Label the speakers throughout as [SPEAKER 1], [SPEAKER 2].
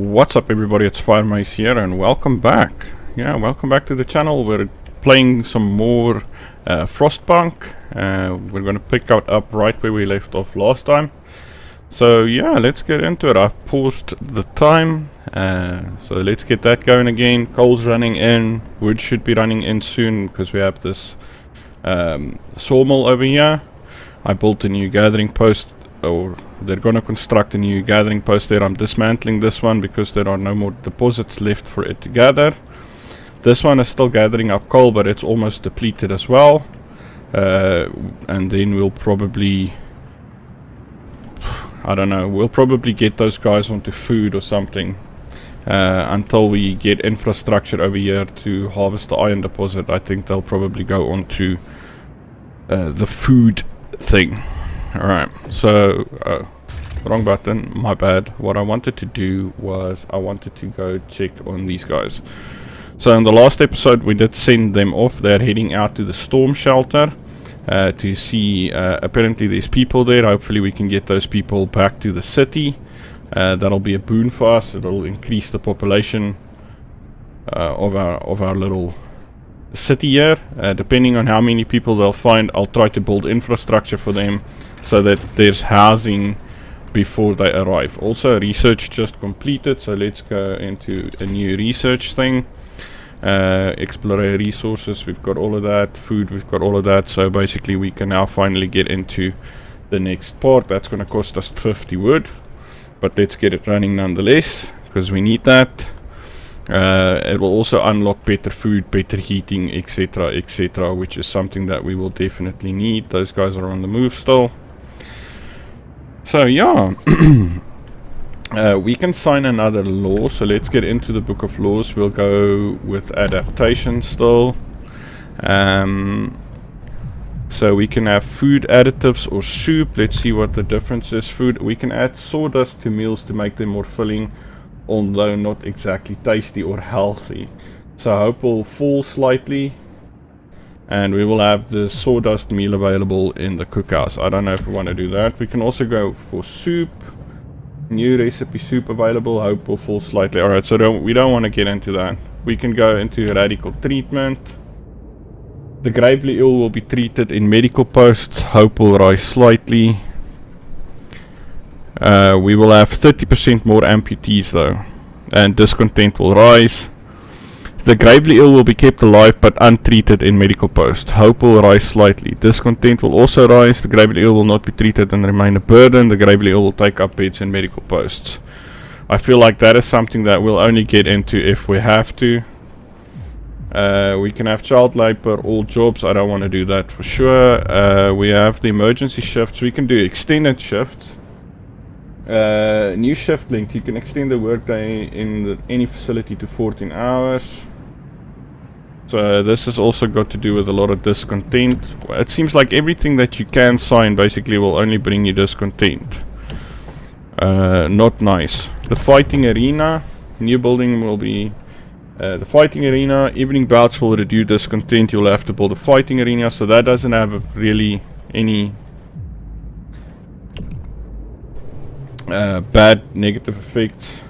[SPEAKER 1] What's up everybody, it's Firemace here and welcome back. Welcome back to the channel. We're playing some more Frostpunk. We're going to pick up right where we left off last time. So yeah, let's get into it. I've paused the time, so let's get that going again. Coal's running in, wood should be running in soon because we have this sawmill over here. I built a new gathering post, or they're going to construct a new gathering post there. I'm dismantling this one because there are no more deposits left for it to gather. This one is still gathering up coal, but it's almost depleted as well. And then we'll probably, I don't know, we'll probably get those guys onto food or something until we get infrastructure over here to harvest the iron deposit. I think they'll probably go onto the food thing. Alright, so wrong button, my bad. What I wanted to do was I wanted to go check on these guys. So in the last episode we did send them off. They're heading out to the storm shelter to see, apparently there's people there. Hopefully we can get those people back to the city. That'll be a boon for us. It'll increase the population of our little city here. Depending on how many people they'll find, I'll try to build infrastructure for them so that there's housing before they arrive. Also, research just completed, so let's go into a new research thing. Explore resources, we've got all of that. Food, we've got all of that. So basically we can now finally get into the next part. That's going to cost us 50 wood, but let's get it running nonetheless because we need that. It will also unlock better food, better heating, etc, etc, which is something that we will definitely need. Those guys are on the move still. So yeah, we can sign another law, so let's get into the book of laws. We'll go with adaptation still. So we can have food additives or soup. Let's see what the difference is. Food, we can add sawdust to meals to make them more filling, although not exactly tasty or healthy. So hope will fall slightly, and we will have the sawdust meal available in the cookhouse. I don't know if we want to do that. We can also go for soup. New recipe soup available. Hope will fall slightly. Alright, so we don't want to get into that. We can go into radical treatment. The gravely ill will be treated in medical posts. Hope will rise slightly. We will have 30% more amputees though, and discontent will rise. The gravely ill will be kept alive but untreated in medical post. Hope will rise slightly. Discontent will also rise. The gravely ill will not be treated and remain a burden. The gravely ill will take up beds in medical posts. I feel like that is something that we'll only get into if we have to. We can have child labor, all jobs. I don't want to do that for sure. We have the emergency shifts. We can do extended shifts. New shift length. You can extend the workday in any facility to 14 hours. So this has also got to do with a lot of discontent. It seems like everything that you can sign basically will only bring you discontent. Not nice. The fighting arena. New building will be the fighting arena. Evening bouts will reduce discontent. You'll have to build a fighting arena, so that doesn't have really any bad negative effects.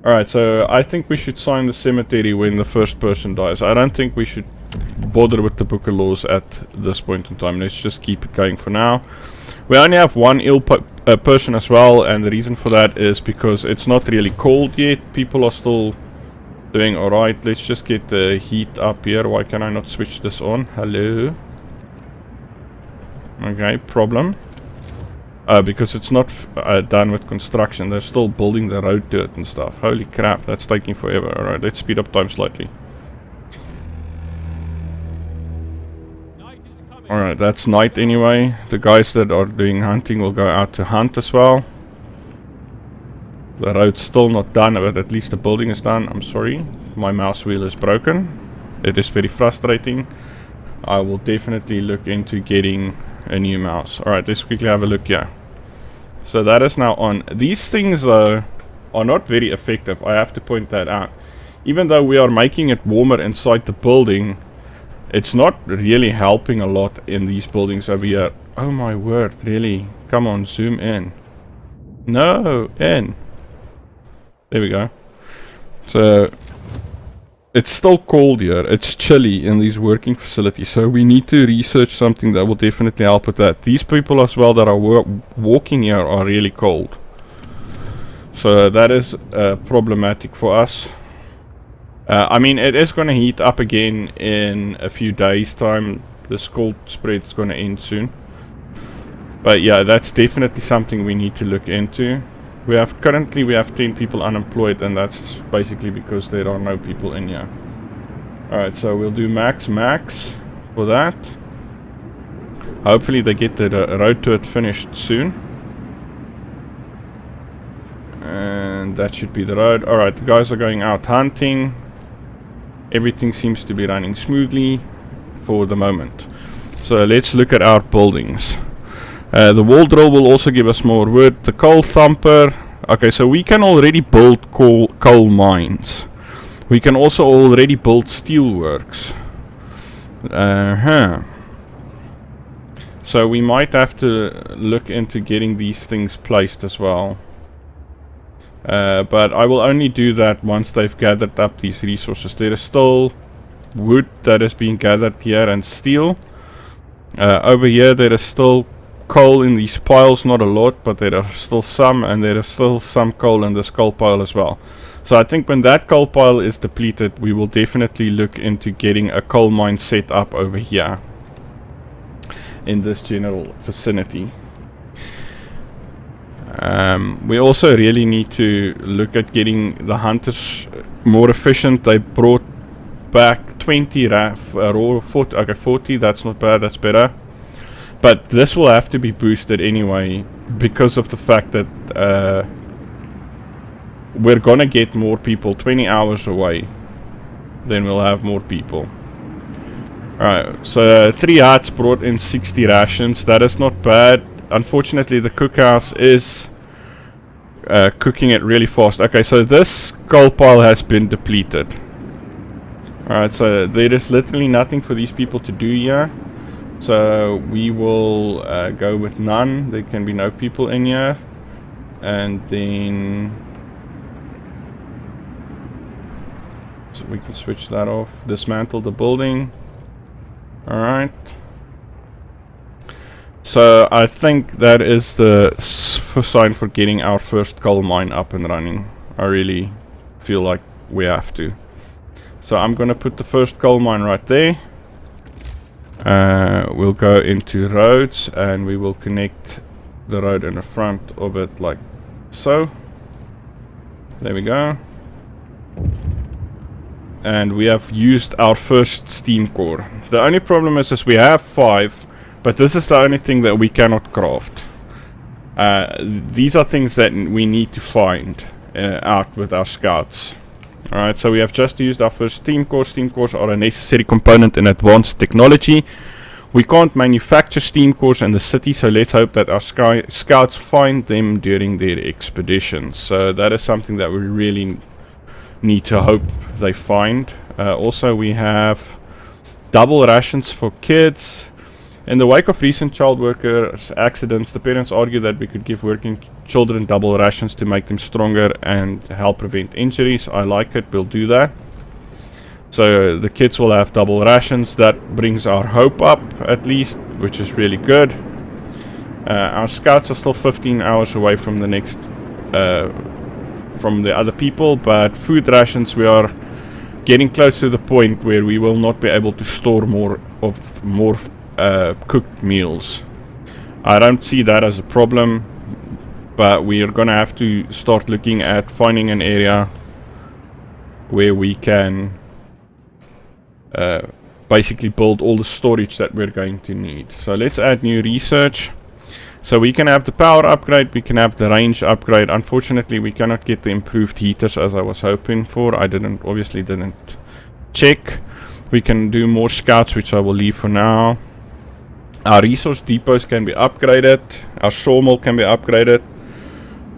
[SPEAKER 1] Alright, so I think we should sign the cemetery when the first person dies. I don't think we should bother with the book of laws at this point in time. Let's just keep it going for now. We only have one ill person as well, and the reason for that is because it's not really cold yet. People are still doing alright. Let's just get the heat up here. Why can I not switch this on? Hello? Okay, problem. Because it's not done with construction. They're still building the road to it and stuff. Holy crap, that's taking forever. Alright, let's speed up time slightly. Alright, that's night anyway. The guys that are doing hunting will go out to hunt as well. The road's still not done, but at least the building is done. I'm sorry, my mouse wheel is broken. It is very frustrating. I will definitely look into getting a new mouse. Alright, let's quickly have a look here. So that is now on. These things though are not very effective. I have to point that out. Even though we are making it warmer inside the building, it's not really helping a lot in these buildings over here. Oh my word, really? Come on, zoom in. No, in. There we go. So it's still cold here. It's chilly in these working facilities. So we need to research something that will definitely help with that. These people as well that are walking here are really cold. So that is problematic for us. I mean, it is going to heat up again in a few days' time. This cold spread is going to end soon. But yeah, that's definitely something we need to look into. Currently we have 10 people unemployed, and that's basically because there are no people in here. Alright, so we'll do max for that. Hopefully they get the road to it finished soon. And that should be the road. Alright, the guys are going out hunting. Everything seems to be running smoothly for the moment. So let's look at our buildings. The wall drill will also give us more wood. The coal thumper. Okay, so we can already build coal mines. We can also already build steel works. So we might have to look into getting these things placed as well. But I will only do that once they've gathered up these resources. There is still wood that is being gathered here and steel. Over here there is still coal in these piles, not a lot, but there are still some, and there is still some coal in this coal pile as well. So I think when that coal pile is depleted, we will definitely look into getting a coal mine set up over here in this general vicinity. We also really need to look at getting the hunters more efficient. They brought back 20 raw 40, okay, 40, that's not bad, that's better. But this will have to be boosted anyway, because of the fact that we're gonna get more people 20 hours away. Then we'll have more people. Alright, so 3 huts brought in 60 rations. That is not bad. Unfortunately, the cookhouse is cooking it really fast. Okay, so this coal pile has been depleted. Alright, so there is literally nothing for these people to do here. So we will go with none. There can be no people in here. And then so we can switch that off. Dismantle the building. Alright. So I think that is the sign for getting our first coal mine up and running. I really feel like we have to. So I'm gonna put the first coal mine right there. We'll go into roads, and we will connect the road in the front of it like so. There we go. And we have used our first steam core. The only problem is we have 5, but this is the only thing that we cannot craft. These are things that we need to find out with our scouts. Alright, so we have just used our first steam core. Steam cores are a necessary component in advanced technology. We can't manufacture steam cores in the city, so let's hope that our scouts find them during their expeditions. So that is something that we really need to hope they find. Also, we have double rations for kids. In the wake of recent child workers accidents, the parents argue that we could give working children double rations to make them stronger and help prevent injuries. I like it, we'll do that. So the kids will have double rations. That brings our hope up at least, which is really good. Our scouts are still 15 hours away from the next from the other people, but food rations, we are getting close to the point where we will not be able to store more cooked meals. I don't see that as a problem, but we are gonna have to start looking at finding an area where we can basically build all the storage that we're going to need. So let's add new research. So we can have the power upgrade, we can have the range upgrade. Unfortunately, we cannot get the improved heaters as I was hoping for. I obviously didn't check. We can do more scouts, which I will leave for now. Our resource depots can be upgraded. Our sawmill can be upgraded.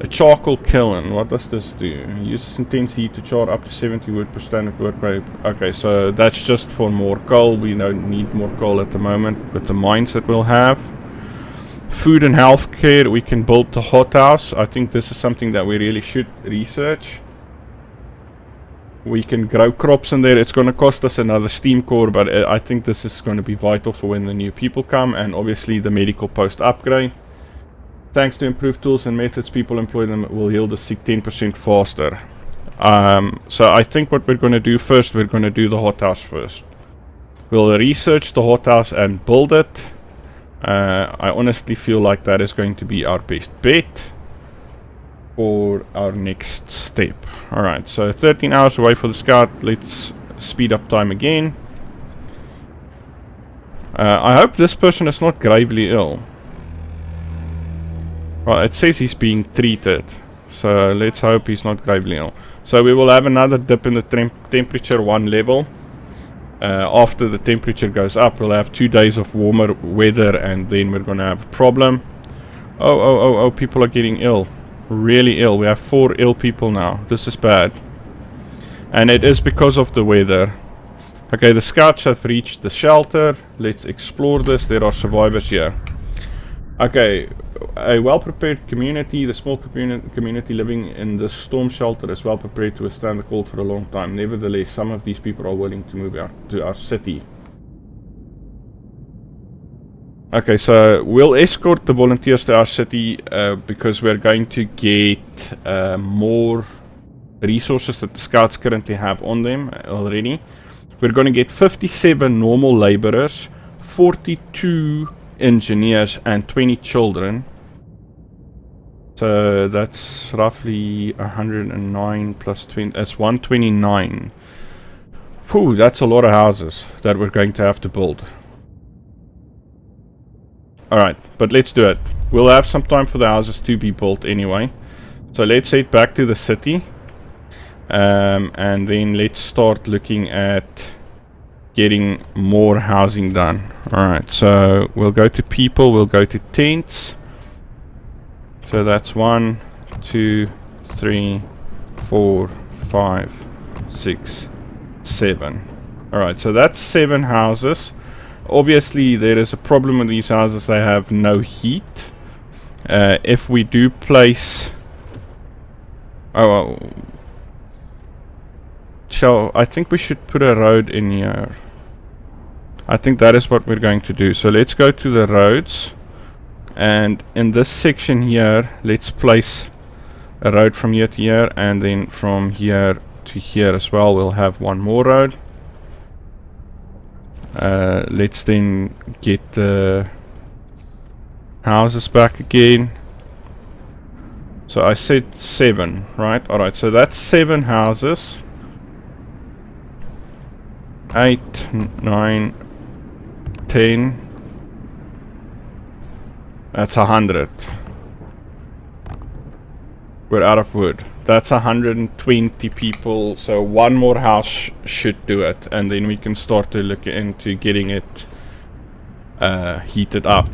[SPEAKER 1] A charcoal kiln, what does this do? Uses intense heat to char up to 70 wood per standard work rate. Okay, so that's just for more coal. We don't need more coal at the moment with the mines that we'll have. Food and healthcare, we can build the hothouse. I think this is something that we really should research. We can grow crops in there. It's going to cost us another steam core, but I think this is going to be vital for when the new people come, and obviously the medical post upgrade. Thanks to improved tools and methods people employ, them will heal the sick 10% faster. So I think what we're going to do first, we're going to do the hothouse first. We'll research the hothouse and build it. I honestly feel like that is going to be our best bet for our next step. Alright, so 13 hours away for the scout. Let's speed up time again. I hope this person is not gravely ill. Well, it says he's being treated, so let's hope he's not gravely ill. So we will have another dip in the temperature 1 level. After the temperature goes up, we'll have 2 days of warmer weather, and then we're gonna have a problem. Oh, people are getting ill. Really ill. We have 4 ill people now. This is bad. And it is because of the weather. Okay, the scouts have reached the shelter. Let's explore this. There are survivors here. Okay, a well-prepared community. The small community living in the storm shelter is well prepared to withstand the cold for a long time. Nevertheless, some of these people are willing to move out to our city. Okay, so we'll escort the volunteers to our city because we're going to get more resources that the scouts currently have on them already. We're going to get 57 normal laborers, 42 engineers, and 20 children. So that's roughly 109 plus 20. That's 129. Whew, that's a lot of houses that we're going to have to build. Alright, but let's do it. We'll have some time for the houses to be built anyway. So let's head back to the city. And then let's start looking at getting more housing done. Alright, so we'll go to people, we'll go to tents. So that's 1, 2, 3, 4, 5, 6, 7. Alright, so that's 7 houses. Obviously there is a problem with these houses. They have no heat. If we do place... I think we should put a road in here. I think that is what we're going to do. So let's go to the roads, and in this section here let's place a road from here to here, and then from here to here as well we'll have one more road. Let's then get the houses back again. So I said 7, right? Alright, so that's 7 houses. 8, 9, 10. That's 100. We're out of wood. That's 120 people, so one more house should do it, and then we can start to look into getting it heated up.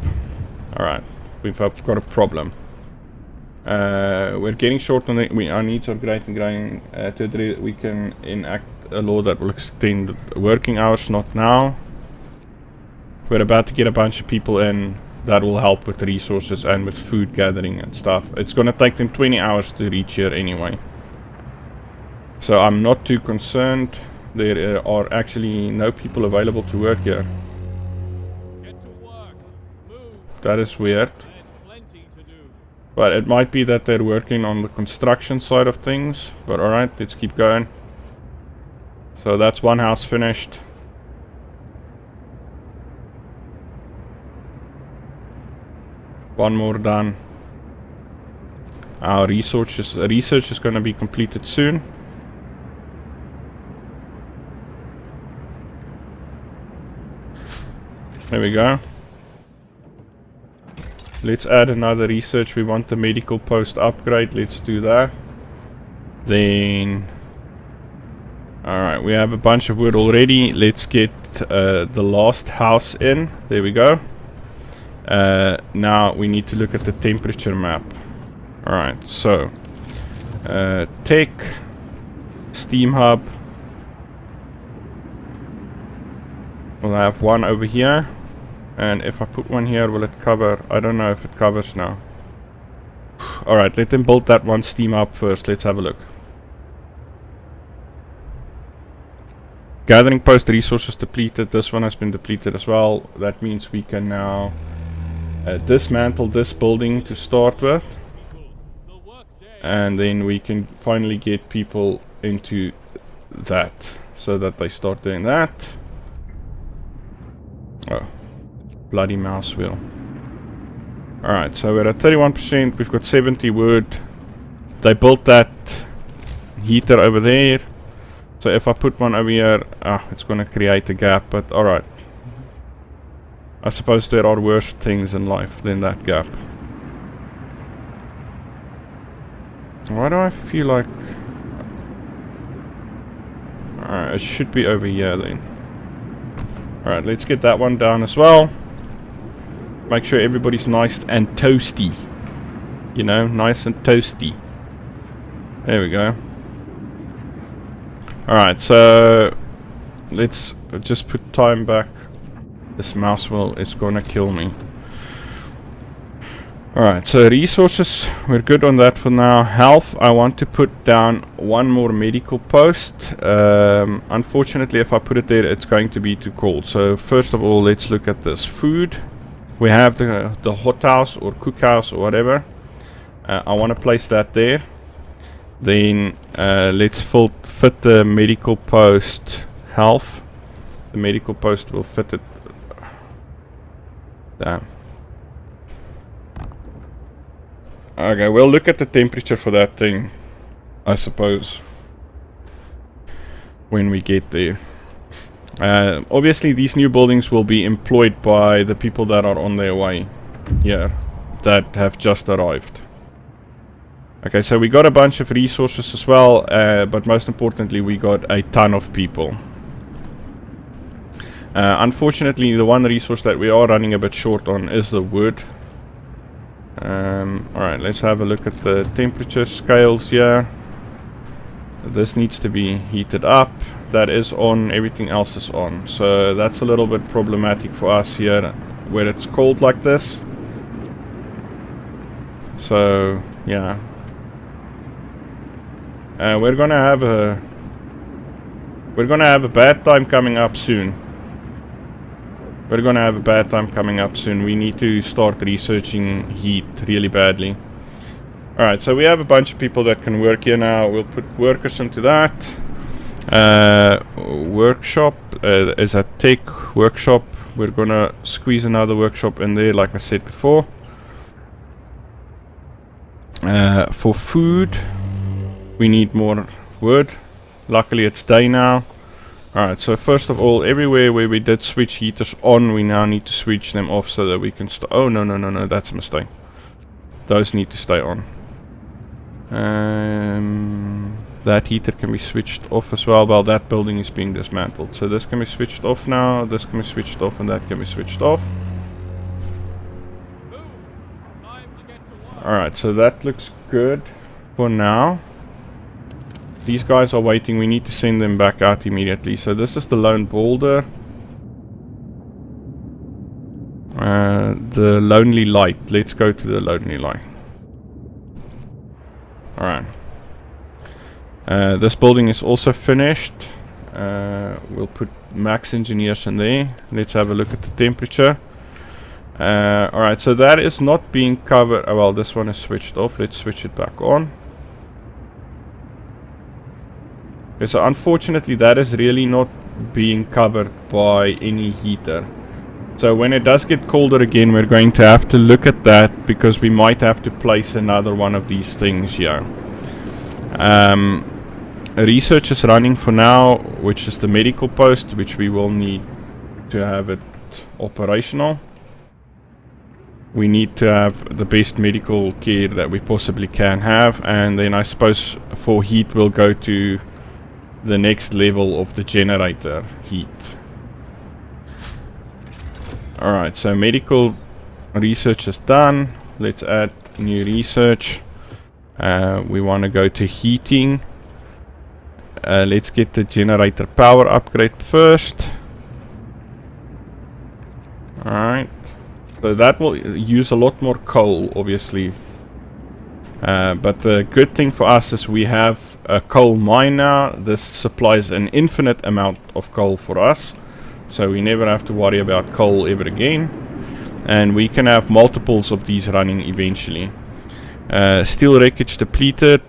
[SPEAKER 1] Alright, we've got a problem. We're getting short on the... our needs are great and growing. To address, we can enact a law that will extend working hours, not now. We're about to get a bunch of people in. That will help with resources and with food gathering and stuff. It's going to take them 20 hours to reach here anyway. So I'm not too concerned. There are actually no people available to work here.
[SPEAKER 2] Get to work. Move.
[SPEAKER 1] That is weird.
[SPEAKER 2] There's plenty to do.
[SPEAKER 1] But it might be that they're working on the construction side of things. But alright, let's keep going. So that's one house finished. One more done. Our research is going to be completed soon. There we go. Let's add another research. We want the medical post upgrade. Let's do that. Then... Alright, we have a bunch of wood already. Let's get the last house in. There we go. Now we need to look at the temperature map. Alright, so tech, steam hub. We'll have one over here, and if I put one here, will it cover? I don't know if it covers now. Alright, let them build that one steam hub first. Let's have a look. Gathering post resources depleted. This one has been depleted as well. That means we can now dismantle this building to start with.
[SPEAKER 2] The work day.
[SPEAKER 1] And then we can finally get people into that. So that they start doing that. Oh. Bloody mouse wheel. Alright, so we're at 31%. We've got 70 wood. They built that heater over there. So if I put one over here, it's going to create a gap, but alright. I suppose there are worse things in life than that gap. Why do I feel like... Alright, it should be over here then. Alright, let's get that one down as well. Make sure everybody's nice and toasty. You know, nice and toasty. There we go. Alright, so let's just put time back. This mouse wheel is gonna kill me. Alright, so resources, we're good on that for now. Health, I want to put down one more medical post. Unfortunately, if I put it there, it's going to be too cold. So first of all, let's look at this. Food, we have the hothouse or cookhouse or whatever. I want to place that there. Then let's fit the medical post health. The medical post will fit it. Damn. Okay, we'll look at the temperature for that thing, I suppose, when we get there. Obviously, these new buildings will be employed by the people that are on their way here, that have just arrived. Okay, so we got a bunch of resources as well, but most importantly, we got a ton of people. Unfortunately, the one resource that we are running a bit short on is the wood. Alright, let's have a look at the temperature scales here. This needs to be heated up. That is on, everything else is on. So that's a little bit problematic for us here where it's cold like this. So yeah. We're gonna have a bad time coming up soon. We're gonna have a bad time coming up soon. We need to start researching heat really badly. Alright, so we have a bunch of people that can work here now. We'll put workers into that. Workshop is a tech workshop. We're gonna squeeze another workshop in there, like I said before. For food, we need more wood. Luckily it's day now. Alright, so first of all, everywhere where we did switch heaters on, we now need to switch them off so that we can oh, no, that's a mistake. Those need to stay on. That heater can be switched off as well while that building is being dismantled. So this can be switched off now, this can be switched off, and that can be switched off. Alright, so that looks good for now. These guys are waiting. We need to send them back out immediately. So this is the lone boulder. The lonely light. Let's go to the lonely light. Alright. This building is also finished. We'll put max engineers in there. Let's have a look at the temperature. Alright, so that is not being covered. Well, this one is switched off. Let's switch it back on. Okay, so unfortunately that is really not being covered by any heater. So when it does get colder again, we're going to have to look at that, because we might have to place another one of these things here. Research is running for now, which is the medical post, which we will need to have it operational. We need to have the best medical care that we possibly can have, and then I suppose for heat we'll go to the next level of the generator heat. Alright, so medical research is done. Let's add new research. We want to go to heating. Let's get the generator power upgrade first. Alright, so that will use a lot more coal, obviously. But the good thing for us is we have a coal mine now. This supplies an infinite amount of coal for us, so we never have to worry about coal ever again, and we can have multiples of these running eventually. Steel wreckage depleted.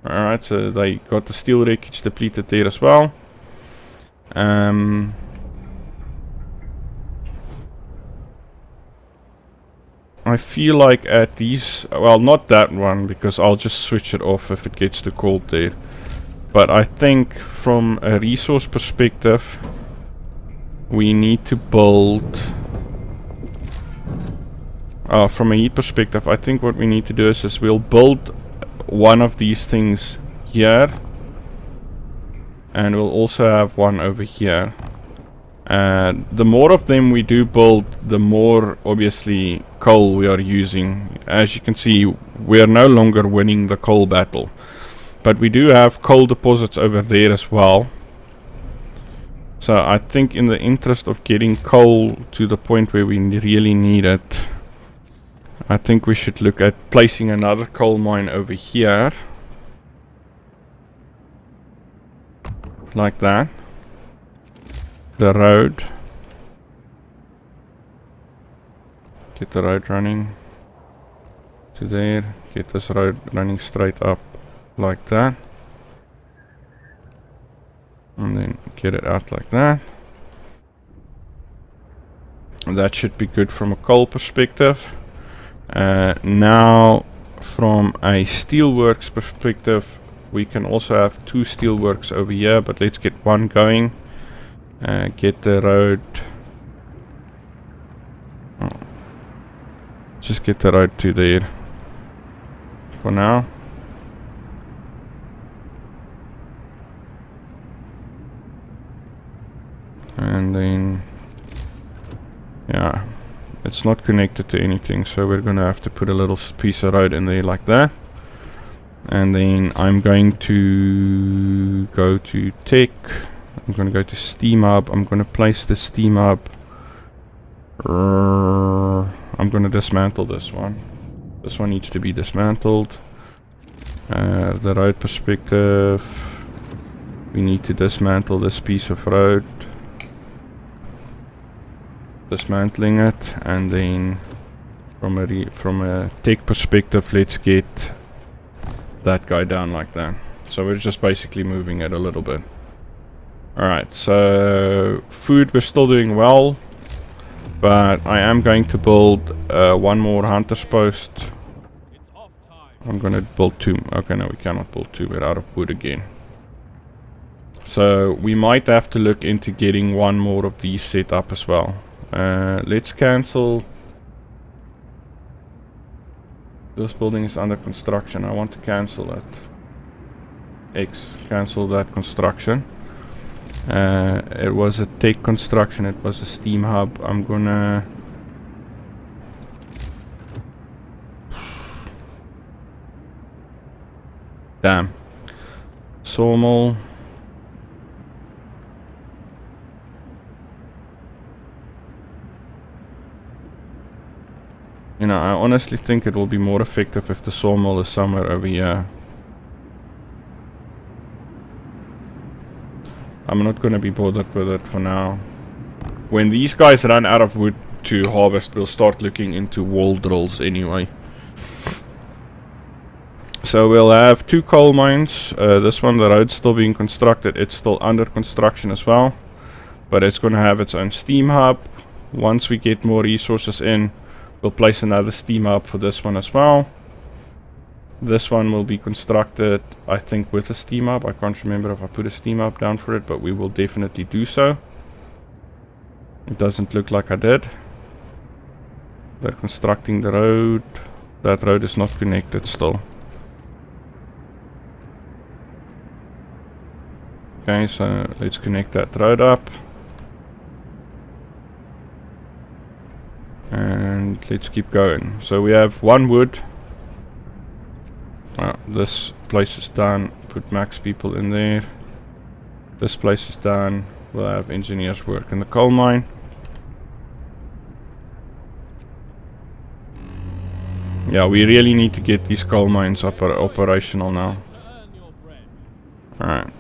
[SPEAKER 1] Alright, so they got the steel wreckage depleted there as well. I feel like at these, well, not that one, because I'll just switch it off if it gets too cold there. But I think from a resource perspective, we need to build... from a heat perspective, I think what we need to do is we'll build one of these things here. And we'll also have one over here. The more of them we do build, the more obviously coal we are using. As you can see, we are no longer winning the coal battle, but we do have coal deposits over there as well. So I think in the interest of getting coal to the point where we really need it, I think we should look at placing another coal mine over here, like that. The road, get the road running to there, get this road running straight up like that, and then get it out like that. And that should be good from a coal perspective. Now from a steelworks perspective, we can also have two steelworks over here, but let's get one going. Get the road, just get the road to there for now. And then, yeah, it's not connected to anything, so we're gonna have to put a little piece of road in there like that. And then I'm going to go to tech. I'm going to go to Steam Hub. I'm going to place the Steam Hub. I'm going to dismantle this one. This one needs to be dismantled. The road perspective, we need to dismantle this piece of road. Dismantling it, and then from a tech perspective, let's get that guy down like that. So we're just basically moving it a little bit. Alright, so food we're still doing well, but I am going to build one more hunter's post. I'm going to build two. Okay, no, we cannot build two. We're out of wood again. So we might have to look into getting one more of these set up as well. Let's cancel. This building is under construction. I want to cancel that. Cancel that construction. It was a tech construction, it was a steam hub. I'm gonna damn sawmill. You know, I honestly think it will be more effective if the sawmill is somewhere over here. I'm not going to be bothered with it for now. When these guys run out of wood to harvest, we'll start looking into wall drills anyway. So we'll have two coal mines. This one, the road's still being constructed. It's still under construction as well. But it's going to have its own steam hub. Once we get more resources in, we'll place another steam hub for this one as well. This one will be constructed, I think, with a steam hub. I can't remember if I put a steam hub down for it, but we will definitely do so. It doesn't look like I did. They're constructing the road. That road is not connected still. Okay, so let's connect that road up. And let's keep going. So we have one wood. This place is done. Put max people in there. This place is done. We'll have engineers work in the coal mine. Yeah, we really need to get these coal mines operational now.
[SPEAKER 2] To earn your bread.
[SPEAKER 1] Alright.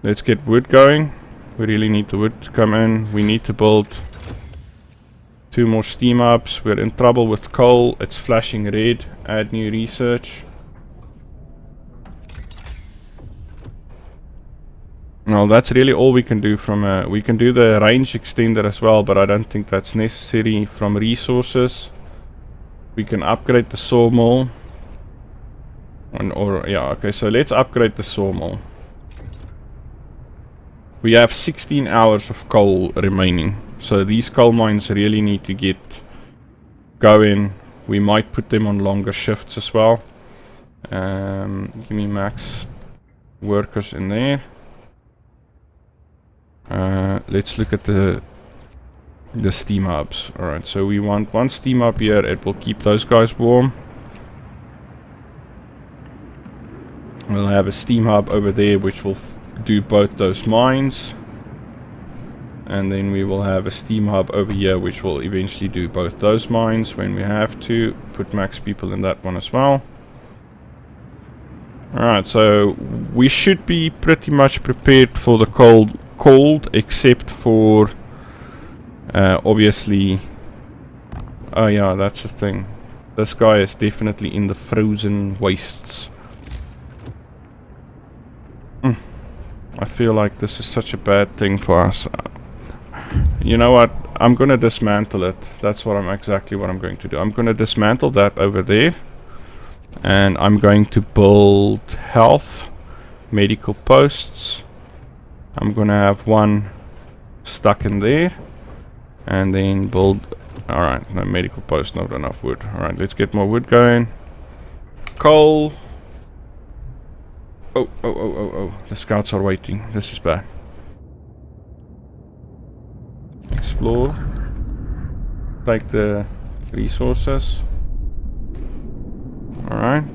[SPEAKER 1] Let's get wood going. We really need the wood to come in. We need to build 2 more steam hubs. We're in trouble with coal. It's flashing red. Add new research. Well, that's really all we can do from we can do the range extender as well, but I don't think that's necessary. From resources, we can upgrade the sawmill. Yeah, okay, so let's upgrade the sawmill. We have 16 hours of coal remaining, so these coal mines really need to get going. We might put them on longer shifts as well. Give me max workers in there. Let's look at the steam hubs. Alright, so we want 1 steam hub here. It will keep those guys warm. We'll have a steam hub over there which will do both those mines, and then we will have a steam hub over here which will eventually do both those mines when we have to. Put max people in that one as well. Alright, so we should be pretty much prepared for the cold except for obviously, oh yeah, that's the thing, this guy is definitely in the frozen wastes. I feel like this is such a bad thing for us. You know what? I'm gonna dismantle it. That's what exactly what I'm going to do. I'm gonna dismantle that over there, and I'm going to build health, medical posts. I'm gonna have 1 stuck in there, and then build. All right, no medical post, not enough wood. All right, let's get more wood going. Coal. Oh, the scouts are waiting. This is bad. Explore. Take the resources. Alright.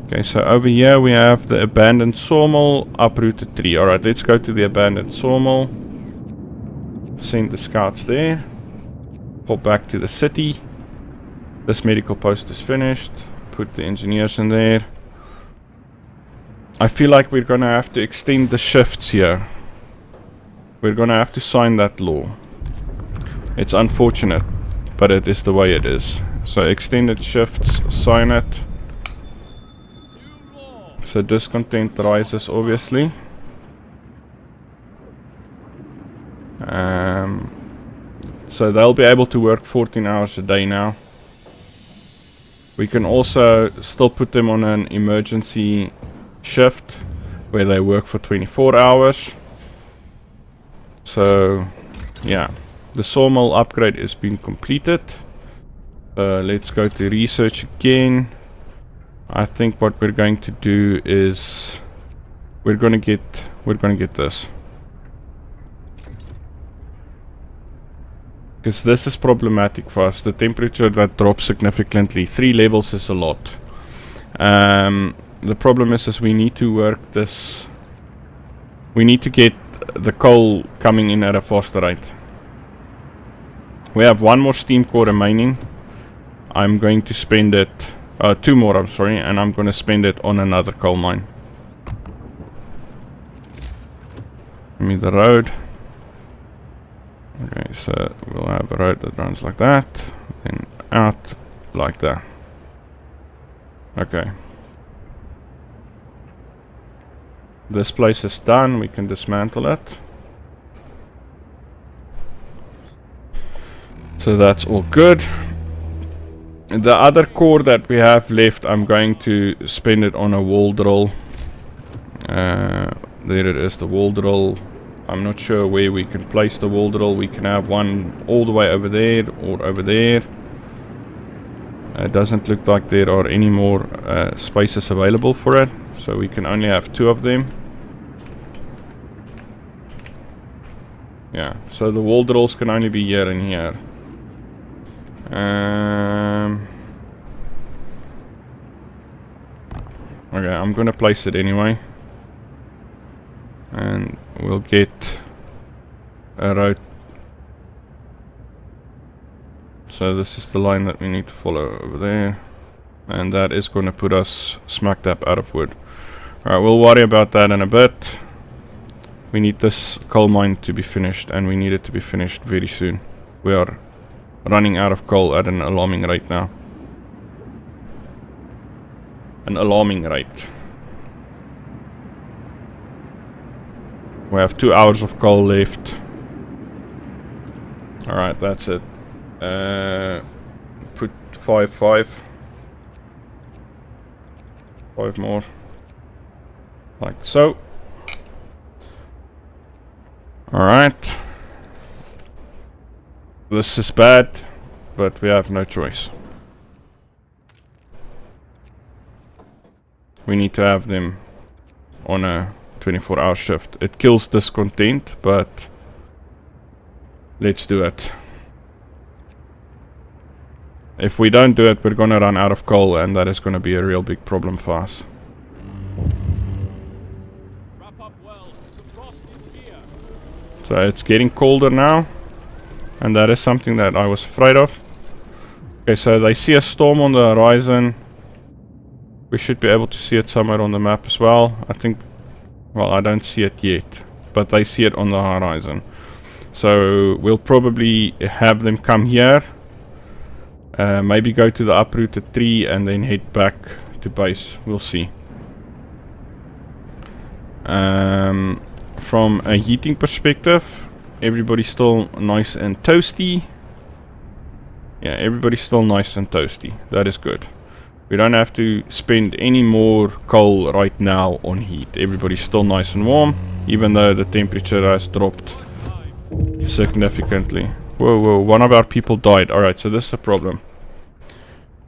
[SPEAKER 1] Okay, so over here we have the abandoned sawmill, uprooted tree. Alright, let's go to the abandoned sawmill. Send the scouts there. Pop back to the city. This medical post is finished. Put the engineers in there. I feel like we're gonna have to extend the shifts here. We're gonna have to sign that law. It's unfortunate, but it is the way it is. So extended shifts, sign it. So discontent rises, obviously. So they'll be able to work 14 hours a day now. We can also still put them on an emergency shift where they work for 24 hours. So yeah, the sawmill upgrade has been completed. Let's go to research again. I think what we're going to do is we're gonna get this, because this is problematic for us. The temperature that drops significantly, 3 levels is a lot. The problem is we need to work this. We need to get the coal coming in at a faster rate. We have 1 more steam core remaining. I'm going to spend it, 2 more, I'm sorry, and I'm going to spend it on another coal mine. Give me the road. Okay, so we'll have a road that runs like that, then out like that. Okay. This place is done, we can dismantle it. So that's all good. The other core that we have left, I'm going to spend it on a wall drill. There it is, the wall drill. I'm not sure where we can place the wall drill. We can have one all the way over there or over there. It doesn't look like there are any more spaces available for it, so we can only have 2 of them. Yeah, so the wall drills can only be here and here. Okay, I'm gonna place it anyway, and we'll get a road So this is the line that we need to follow over there. And that is going to put us smack dab out of wood. Alright, we'll worry about that in a bit. We need this coal mine to be finished, and we need it to be finished very soon. We are running out of coal at an alarming rate now. An alarming rate. We have 2 hours of coal left. Alright, that's it. Put 5 more. Like so. Alright. This is bad, but we have no choice. We need to have them on a 24-hour shift. It kills discontent, but let's do it. If we don't do it, we're gonna run out of coal, and that is gonna be a real big problem for us.
[SPEAKER 2] Wrap up well. The frost is here.
[SPEAKER 1] So it's getting colder now, and that is something that I was afraid of. Okay, so they see a storm on the horizon. We should be able to see it somewhere on the map as well. I think, well, I don't see it yet, but they see it on the horizon. So we'll probably have them come here. Maybe go to the uprooted tree and then head back to base. We'll see. From a heating perspective, everybody's still nice and toasty. Yeah, everybody's still nice and toasty. That is good. We don't have to spend any more coal right now on heat. Everybody's still nice and warm, even though the temperature has dropped significantly. Whoa, whoa, one of our people died. Alright, so this is a problem.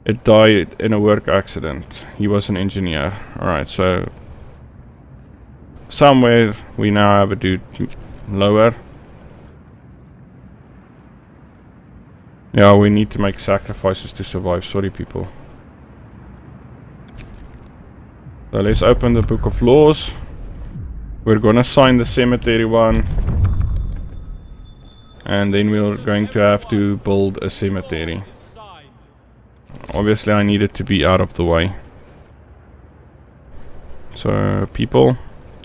[SPEAKER 1] It died in a work accident. He was an engineer. Alright, so somewhere we now have a dude lower. Yeah, we need to make sacrifices to survive. Sorry, people. So let's open the Book of Laws. We're gonna sign the cemetery one. And then we're going to have to build a cemetery. Obviously I need it to be out of the way. So people,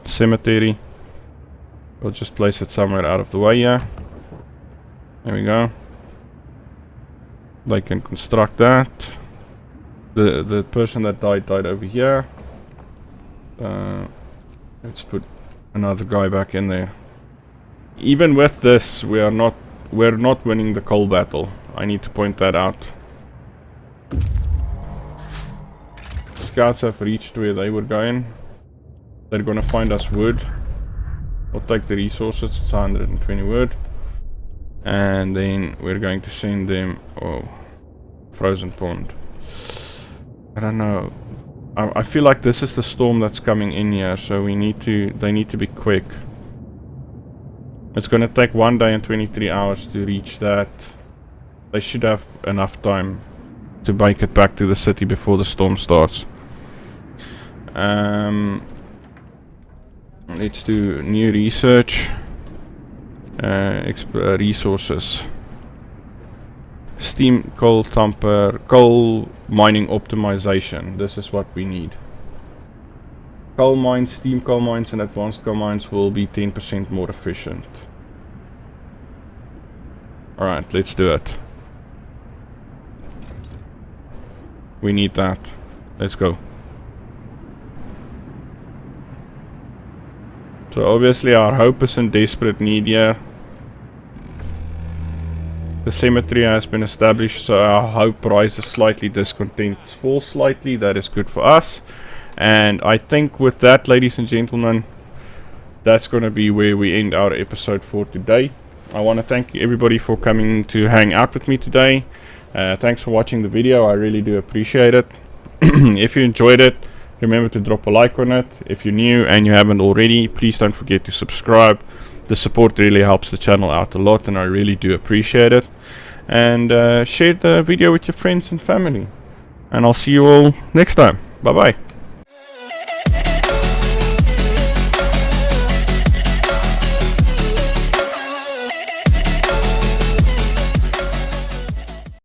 [SPEAKER 1] cemetery. We'll just place it somewhere out of the way here. There we go. They can construct that. The person that died over here. Let's put another guy back in there. Even with this, we're not winning the coal battle. I need to point that out. Scouts have reached where they were going. They're gonna find us wood. We'll take the resources. It's 120 wood, and then we're going to send them. Oh, frozen pond. I don't know. I feel like this is the storm that's coming in here, so they need to be quick. It's gonna take 1 day and 23 hours to reach that. They should have enough time to make it back to the city before the storm starts. Let's do new research. Resources. Steam coal tamper, coal mining optimization. This is what we need. Coal mines, steam coal mines and advanced coal mines will be 10% more efficient. Alright, let's do it. We need that. Let's go. So obviously our hope is in desperate need here. The cemetery has been established, so our hope rises slightly, discontent falls slightly. That is good for us. And I think with that, ladies and gentlemen, that's going to be where we end our episode for today. I want to thank everybody for coming to hang out with me today. Thanks for watching the video. I really do appreciate it. If you enjoyed it, remember to drop a like on it. If you're new and you haven't already, please don't forget to subscribe. The support really helps the channel out a lot, and I really do appreciate it. And share the video with your friends and family. And I'll see you all next time. Bye bye.